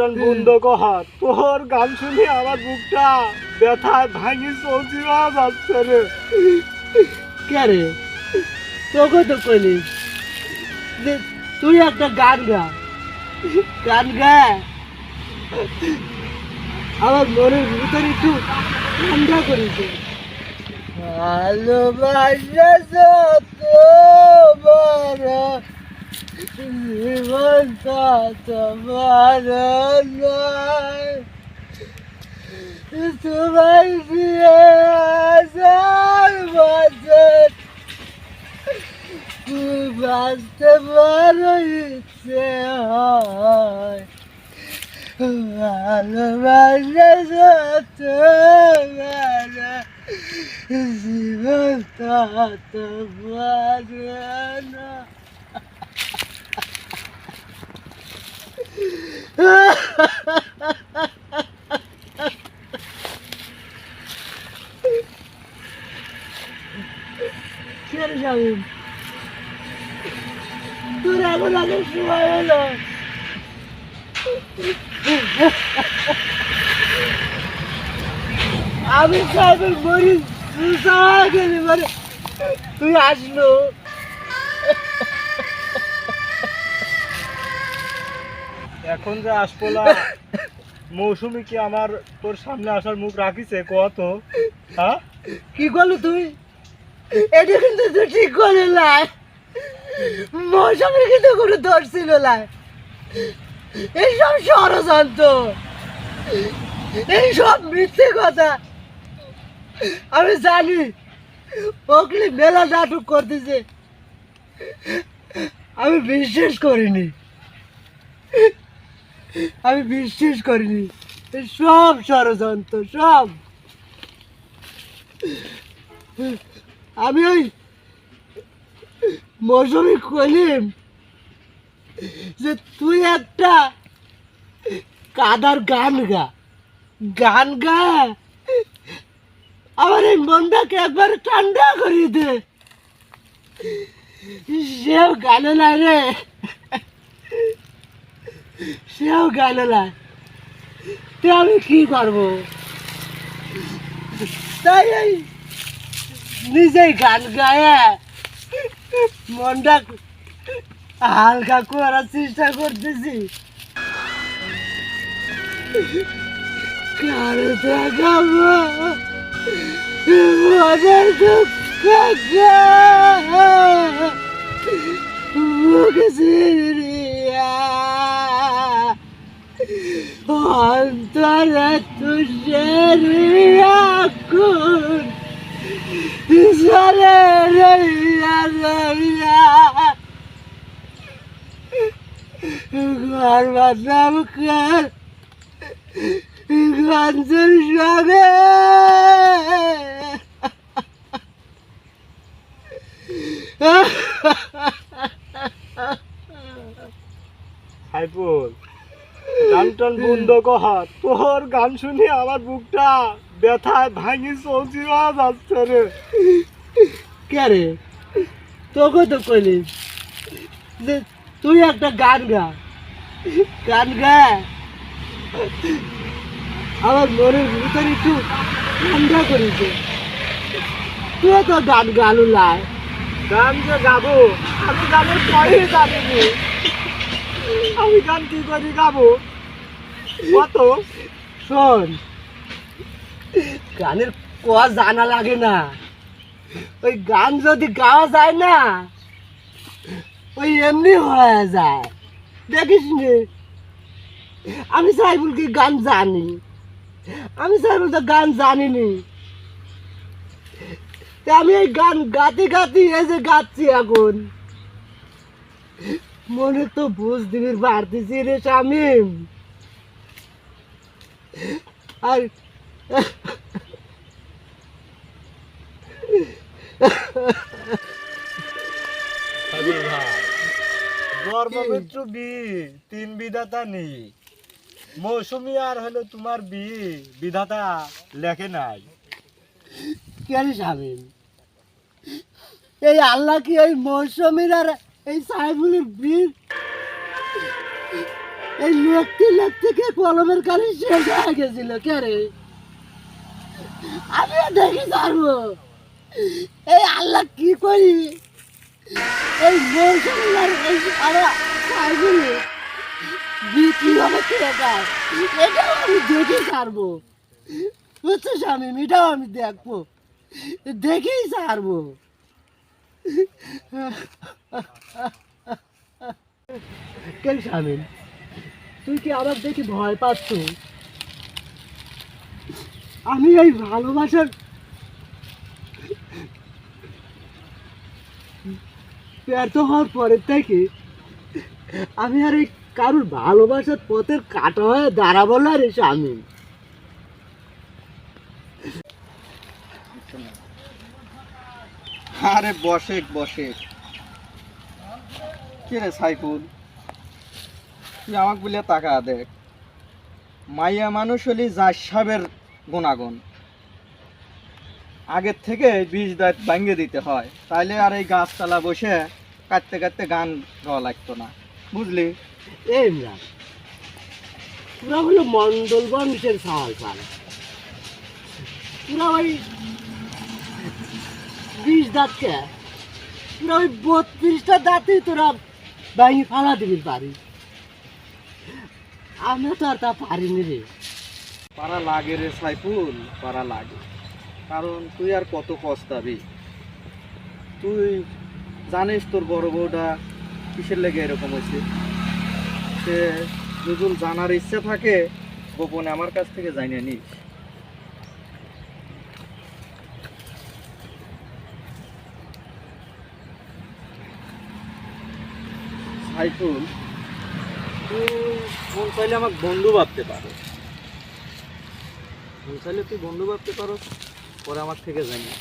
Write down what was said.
টান বন্ধ কর, তোর গান শুনে আমার বুকটা ব্যথায় ভাঙি চৌচিরা যাচ্ছে রে। কে রে, তোকে তো কইলি যে তুই একটা গান গা, গান গা আমার মনের ভিতরে একটু ঠান্ডা করেছে। ভালোবাসা যত বড়, জীবন তত বড় নয়। তোমার দিয়ে হাজার বছর বাঁচতে বড় ইচ্ছে হয়। ভালোবাসা যত বড়, জীবন তত বড় নয়। ছেড়ে যাবেন, তোর এখন আগের সময় হলো। আমি সাহেবের মরি গেলি মানে তুই আসলো। এখন যে আসপোলা মৌসুমি কি আমার তোর সামনে আসার মুখ রাখিছে কত? হ্যাঁ, কি করলো তুই? এটা কিন্তু তুই ঠিক করে লাই, মৌসুমীর কিন্তু কোনো দোষ ছিল না। এইসব ষড়যন্ত্র, এইসব মিথ্যে কথা আমি জানি। ওগুলি মেলা নাটক করতেছে, আমি বিশ্বাস করিনি, আমি বিশ্বাস করিনি। সব ষড়যন্ত্র, সব। আমি ওই মৌসুমি কলিম যে তুই একটা কাদার গান গা, গান গা আমার এই মনটাকে একবার ঠান্ডা করিয়ে দে। সেও গানে নাই রে, সেও গানে নাই, তো আমি কি করবো? তাই এই নিজেই গান গায়ে মনটা হালকা করার চেষ্টা করতেছি। কারো দেখাবো মনের দুঃখ মুখে চিরিয়া, অন্তরে তুষের আগুন জ্বলে রইয়া রইয়া। ঘর বাঁধলাম কার গঞ্জের সঙ্গে, সাইফুল গান টান বন্ধ কর, তোর গান শুনে আমার বুকটা ব্যথায় ভাঙি চৌচিরা যাচ্ছে রে। কে রে, তোকে তো কইলি যে তুই একটা গান গা, গান গা আমার মনের ভিতরে একটু ঠান্ডা করেছে। তুই তো গান গালু লাই। গান যে গাবো, আমি গানের পরে জানিনি, আমি গান কি করে গাবো কত? শোন, গানের কোয়া জানা লাগে না, ওই গান যদি গাওয়া যায় না ওই এমনি হয়ে যায়। দেখিস নি, আমি সাইফুল কি গান জানি? আমি সাইফুল তো গান জানিনি। তা আমি এই গান গাতে গাতে এই যে গাচ্ছি এখন, মনে তো বুঝ দিবির বাড়তেছি রে শামিম। আর জন্মমৃত্যু বি তিন বিধাতা নেই, মৌসুমি আর হলো তোমার বিধাতা লেখে নাই। কেন শামিম, এই আল্লাহ কি ওই মৌসুমীর আর এই সাইফুলের বীর এই লিখতে লিখতে কে কলমের কালি শেষ হয়ে গেছিল কে রে? আমি দেখি পারবো এই আল্লাহ কি করি এই মৌসুমার এই সারা সাইগুলি বিক্রি হবে কে দেয় এটাও আমি দেখে ছাড়বো বুঝছো স্বামী এটাও আমি দেখবো দেখেই ছাড়বো কে স্বামী তুই কি আমার দেখি ভয় পাচ্ছ? আমি এই ভালোবাসার ব্যর্থ হওয়ার পরের থেকে আমি আর এই কারোর ভালোবাসার পথের কাটা হয়ে দাঁড়াবো না রে স্বামী। আরে বসেক বসেক কে রে সাইফুল, তুই আমাকে বলে টাকা দেখ। মাইয়া মানুষ হলি যার সাবের গুণাগুণ আগের থেকে বীজ দাঁত ভাঙিয়ে দিতে হয়, তাইলে আর এই গাছতলা বসে কাটতে কাটতে গান গাওয়া লাগতো না, বুঝলি? এই ইমরান পুরা হলো মন্ডল বংশের সাল পাল পুরা ওই 20 দাঁতকে পুরা ওই 32টা দাঁতেই তোরা ভাঙি ফালা দিবি পারি। আমি তো আর তা পারিনি রে। পারা লাগে রে সাইফুল, পারা লাগে, কারণ তুই আর কত পস্তাবি। তুই জানিস তোর বড় বউটা কিসের লেগে এরকম হয়েছে। সে যদি জানার ইচ্ছা থাকে গোপনে আমার কাছ থেকে জানিয়ে নিস। সাইফুল, তুই মন চাইলে আমাকে বন্ধু ভাবতে পারো, মন চাইলে তুই বন্ধু ভাবতে পারো, পরে আমার থেকে জানিস।